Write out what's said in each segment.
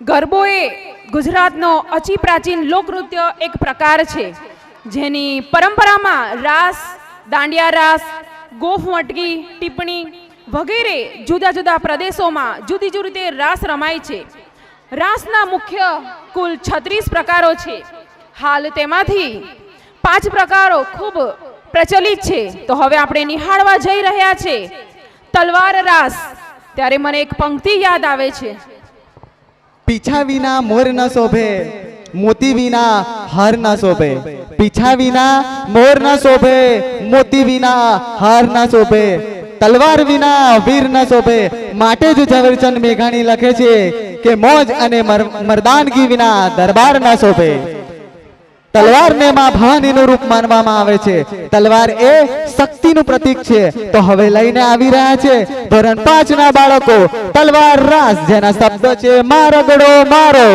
ગરબો એ ગુજરાતનો અતિ પ્રાચીન લોકનૃત્ય એક પ્રકાર છે, જેની પરંપરામાં રાસ, દાંડિયા રાસ, ગોફ મટકી, ટીપણી વગેરે જુદા જુદા પ્રદેશોમાં જુદી જુદી રીતે રાસ રમાય છે. રાસના મુખ્ય કુલ 36 પ્રકારો છે. હાલ તેમાંથી 5 પ્રકારો ખૂબ પ્રચલિત છે. તો હવે આપણે નિહાળવા જઈ રહ્યા છે તલવાર રાસ. ત્યારે મને એક પંક્તિ યાદ આવે છે. पीछा विना मोर न शोभे, मोती विना हार न शोभे. पीछा विना मोर न शोभे, मोती विना हार न शोभे. तलवार विना वीर न शोभे. माटे जो ઝવેરચંદ મેઘાણી લખે છે કે મોજ અને મર્દાનગી વિના દરબાર ન શોભે. તલવાર ને માં ભવાનીનું રૂપ માનવામાં આવે છે. તલવાર એ શક્તિનું પ્રતીક છે. તો હવે લઈને આવી રહ્યા છે ધોરણ 5 ના બાળકો તલવાર રાસ, જેના શબ્દો છે મારગડો મારો.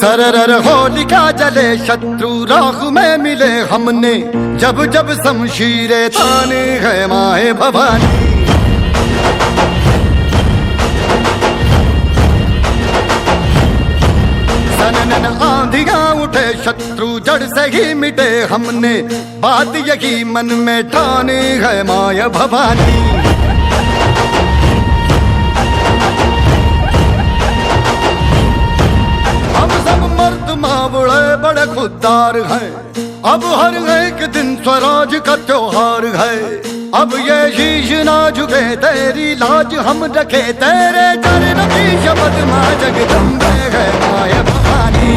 सरर होलिका जले शत्रु राख में मिले हमने, जब जब शमशीरे ताने है माए भवानी. सनन आंधियां उठे शत्रु जड़ से ही मिटे हमने, बात यही मन में ठाने है माए भवानी. मावड़े बड़े खुददार हैं, अब हर एक दिन स्वराज का त्योहार है. अब ये शीश ना झुके तेरी लाज हम रखे, तेरे चरण की शपथ माँ जगदम्बे है माया भवानी.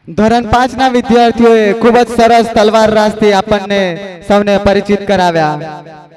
ધોરણ 5 ના વિદ્યાર્થીઓએ ખૂબ જ સરસ તલવાર રાસથી આપણને સૌને પરિચિત કરાવ્યા.